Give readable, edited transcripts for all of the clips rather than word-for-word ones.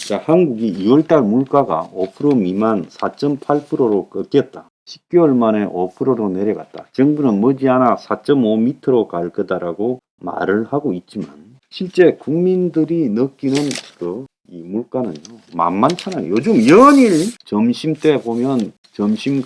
자, 한국이 2월달 물가가 5% 미만 4.8%로 꺾였다. 10개월 만에 5%로 내려갔다. 정부는 머지않아 4.5 밑으로 갈 거다라고 말을 하고 있지만 실제 국민들이 느끼는 이 물가는요 만만찮아요. 요즘 연일 점심 때 보면 점심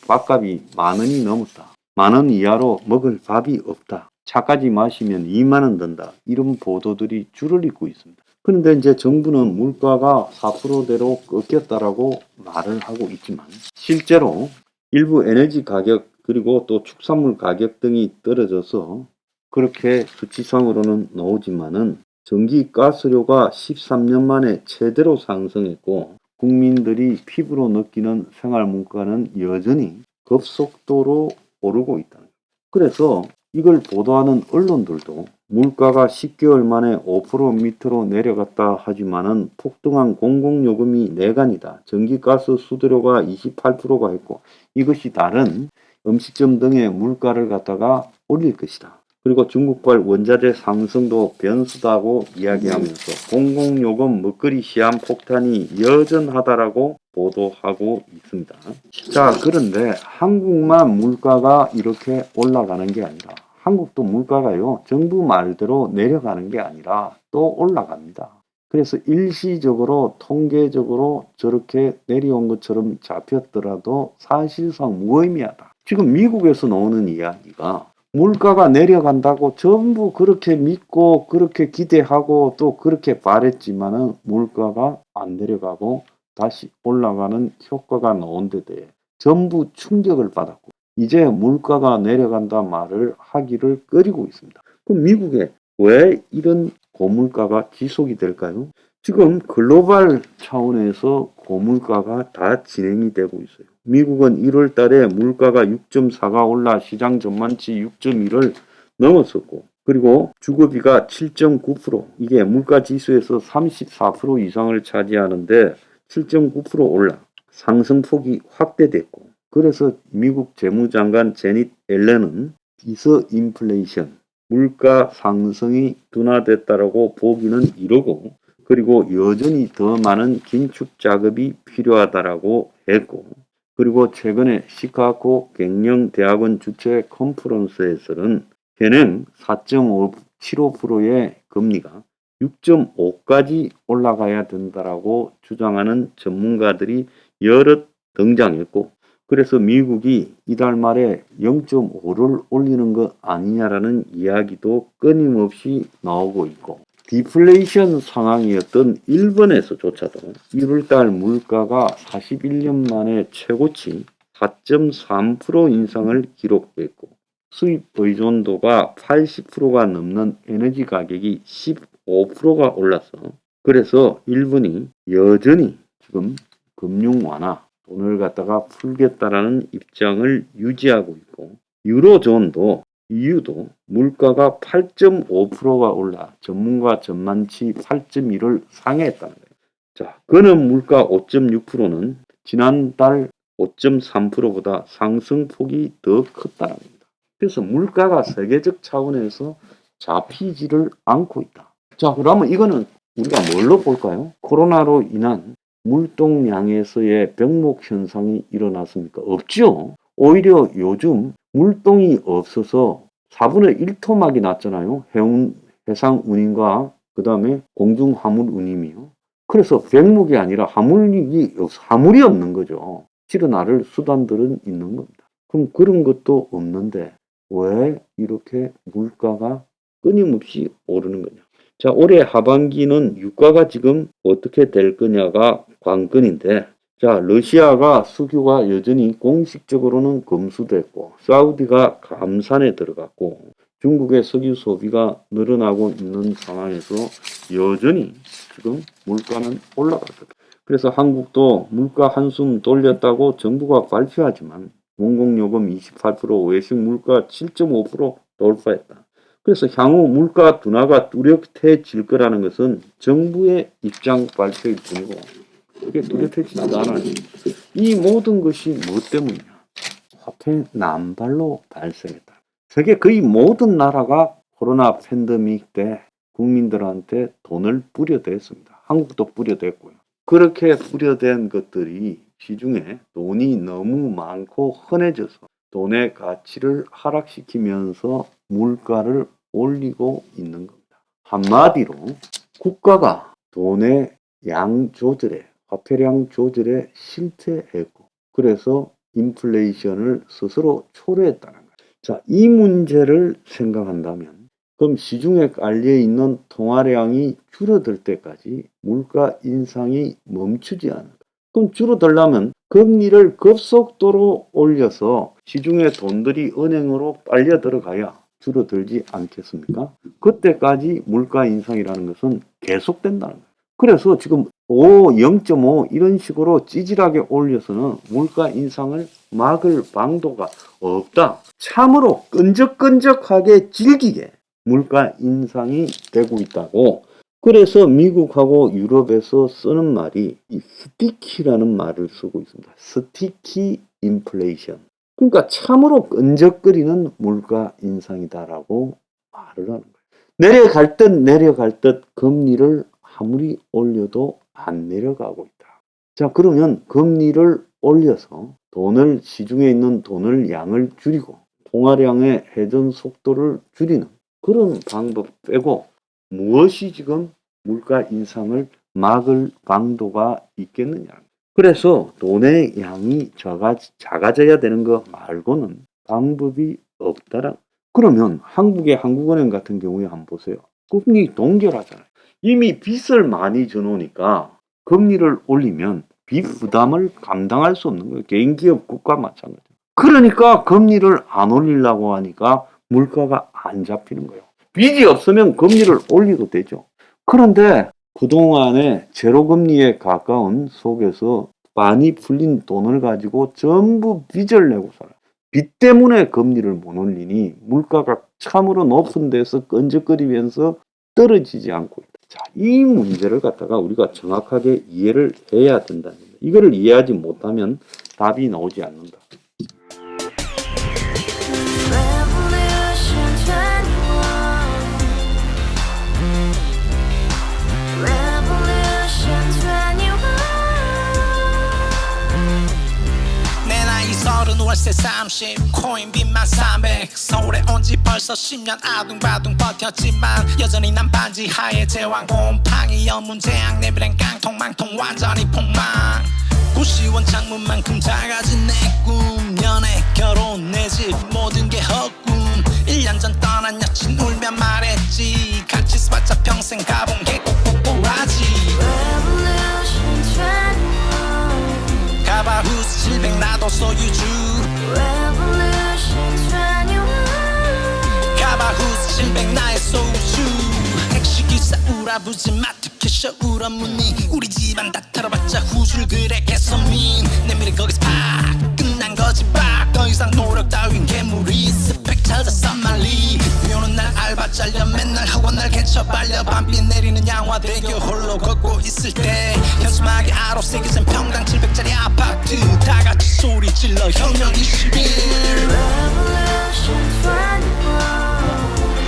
밥값이 10,000원이 넘었다. 10,000원 이하로 먹을 밥이 없다. 차까지 마시면 20,000원 든다. 이런 보도들이 줄을 잇고 있습니다. 그런데 이제 정부는 물가가 4%대로 꺾였다라고 말을 하고 있지만 실제로 일부 에너지 가격 그리고 또 축산물 가격 등이 떨어져서 그렇게 수치상으로는 나오지만은 전기 가스료가 13년 만에 최대로 상승했고 국민들이 피부로 느끼는 생활 물가는 여전히 급속도로 오르고 있다. 그래서 이걸 보도하는 언론들도 물가가 10개월 만에 5% 밑으로 내려갔다 하지만은 폭등한 공공요금이 내간이다. 전기가스 수수료가 28%가 했고 이것이 다른 음식점 등의 물가를 갖다가 올릴 것이다. 그리고 중국발 원자재 상승도 변수다고 이야기하면서 공공요금 먹거리 시한 폭탄이 여전하다라고 보도하고 있습니다. 자, 그런데 한국만 물가가 이렇게 올라가는 게 아니라 한국도 물가가요 정부 말대로 내려가는 게 아니라 또 올라갑니다. 그래서 일시적으로 통계적으로 저렇게 내려온 것처럼 잡혔더라도 사실상 무의미하다. 지금 미국에서 나오는 이야기가 물가가 내려간다고 전부 그렇게 믿고 그렇게 기대하고 또 그렇게 바랬지만은 물가가 안 내려가고 다시 올라가는 효과가 나온 데 대해 전부 충격을 받았고 이제 물가가 내려간다 말을 하기를 꺼리고 있습니다. 그럼 미국에 왜 이런 고물가가 지속이 될까요? 지금 글로벌 차원에서 고물가가 다 진행이 되고 있어요. 미국은 1월 달에 물가가 6.4가 올라 시장 전망치 6.1을 넘었었고 그리고 주거비가 7.9% 이게 물가 지수에서 34% 이상을 차지하는데 7.9% 올라 상승폭이 확대됐고 그래서 미국 재무장관 제닛 옐런은 디스인플레이션 물가 상승이 둔화됐다라고 보기는 이러고 그리고 여전히 더 많은 긴축 작업이 필요하다라고 했고 그리고 최근에 시카고 경영대학원 주최 컨퍼런스에서는 현행 4.75%의 금리가 6.5까지 올라가야 된다라고 주장하는 전문가들이 여럿 등장했고 그래서 미국이 이달 말에 0.5를 올리는 것 아니냐라는 이야기도 끊임없이 나오고 있고 디플레이션 상황이었던 일본에서조차도 1월달 물가가 41년 만에 최고치 4.3% 인상을 기록했고 수입 의존도가 80%가 넘는 에너지 가격이 15%가 올라서 그래서 일본이 여전히 지금 금융 완화 돈을 갖다가 풀겠다라는 입장을 유지하고 있고 유로존도 EU도 물가가 8.5%가 올라 전문가 전망치 8.1을 상회했다는 거예요. 자, 그는 물가 5.6%는 지난달 5.3%보다 상승폭이 더 컸다는 겁니다. 그래서 물가가 세계적 차원에서 잡히지를 않고 있다. 자, 그러면 이거는 우리가 뭘로 볼까요? 코로나로 인한 물동량에서의 병목 현상이 일어났습니까? 없죠. 오히려 요즘 물동이 없어서 4분의 1 토막이 났잖아요. 해상 운임과 그 다음에 공중 화물 운임이요. 그래서 병목이 아니라 화물이 없는 거죠. 실어 나를 수단들은 있는 겁니다. 그럼 그런 것도 없는데 왜 이렇게 물가가 끊임없이 오르는 거냐. 자, 올해 하반기는 유가가 지금 어떻게 될 거냐가 관건인데 자, 러시아가 석유가 여전히 공식적으로는 검수됐고 사우디가 감산에 들어갔고 중국의 석유 소비가 늘어나고 있는 상황에서 여전히 지금 물가는 올라갈 거다. 그래서 한국도 물가 한숨 돌렸다고 정부가 발표하지만 공공요금 28%, 외식 물가 7.5% 돌파했다. 그래서 향후 물가 둔화가 뚜렷해질 거라는 것은 정부의 입장 발표일 뿐이고 그게 뚜렷해지지도 않아요. 이 모든 것이 무엇 때문이냐? 화폐 남발로 발생했다. 세계 거의 모든 나라가 코로나 팬데믹 때 국민들한테 돈을 뿌려댔습니다. 한국도 뿌려댔고요. 그렇게 뿌려댄 것들이 시중에 돈이 너무 많고 흔해져서 돈의 가치를 하락시키면서 물가를 올리고 있는 겁니다. 한마디로 국가가 돈의 양 조절에, 화폐량 조절에 실패했고, 그래서 인플레이션을 스스로 초래했다는 거예요. 자, 이 문제를 생각한다면 그럼 시중에 깔려있는 통화량이 줄어들 때까지 물가 인상이 멈추지 않을까? 그럼 줄어들려면 금리를 급속도로 올려서 시중의 돈들이 은행으로 빨려 들어가야 줄어들지 않겠습니까? 그때까지 물가 인상이라는 것은 계속된다는 거예요. 그래서 지금 5, 0.5 이런 식으로 찌질하게 올려서는 물가 인상을 막을 방도가 없다. 참으로 끈적끈적하게 질기게 물가 인상이 되고 있다고. 그래서 미국하고 유럽에서 쓰는 말이 이 스티키라는 말을 쓰고 있습니다. 스티키 인플레이션. 그러니까 참으로 끈적거리는 물가 인상이다라고 말을 하는 거예요. 내려갈 듯 금리를 아무리 올려도 안 내려가고 있다. 자, 그러면 금리를 올려서 시중에 있는 돈을 양을 줄이고 통화량의 회전 속도를 줄이는 그런 방법 빼고 무엇이 지금 물가 인상을 막을 방도가 있겠느냐. 그래서 돈의 양이 작아져야 되는 거 말고는 방법이 없다라. 그러면 한국의 한국은행 같은 경우에 한번 보세요. 금리 동결하잖아요. 이미 빚을 많이 져놓으니까 금리를 올리면 빚 부담을 감당할 수 없는 거예요. 개인 기업 국가 마찬가지. 그러니까 금리를 안 올리려고 하니까 물가가 안 잡히는 거예요. 빚이 없으면 금리를 올리도 되죠. 그런데 그동안에 제로금리에 가까운 속에서 많이 풀린 돈을 가지고 전부 빚을 내고 살아요. 빚 때문에 금리를 못 올리니 물가가 참으로 높은 데서 끈적거리면서 떨어지지 않고 있다. 자, 이 문제를 갖다가 우리가 정확하게 이해를 해야 된다는 겁니다. 이거를 이해하지 못하면 답이 나오지 않는다. 월세 30 코인빚만 300 서울에 온 지 벌써 10년 아둥바둥 버텼지만 여전히 난 반지 하에 제왕 곰팡이 연문제약 내비랭 깡통망통 완전히 폭망 고시원 창문만큼 작아진 내 꿈 연애 결혼 내 집 모든 게 헛꿈 1년 전 떠난 여친 울며 말했지 같이 써봤자 평생 가본 게 꼬꼬꼬라지 가바후스 700 나도 소유주 가바후스 700 나의 소주 택시기사 우라부지 마트 캐셔 울어무니 우리 집안 다 털어봤자 후줄 그래 개선민 내미래 거기서 팍 끝난 거지 팍더 이상 노력 따윈 괴물이 스펙 찾아서 말리 비오는 날 알바 잘려 맨날 학원 날 개쳐 발려 밤비 내리는 양화대교 홀로 걷고 있을 때 현수막에 아로 새겨진 평당 700짜리 아파트 다같이 소리 질러 혁명 21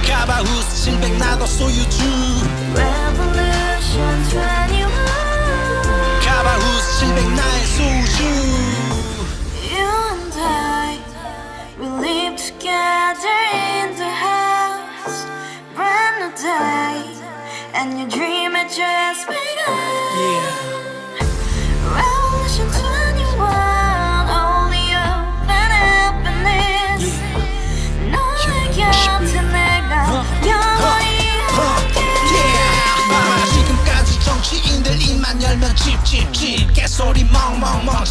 가바후스 700 나도 소유주 가바후스 700 나의 소주 You and I, we live together in the house, brand new day, and your dream had just begun. Revolution 21, only hope and happiness. 너의 곁에 내가 영원히 함께. 지금까지 정치인들 입만 열면 찝찝찝 개소리 멍멍멍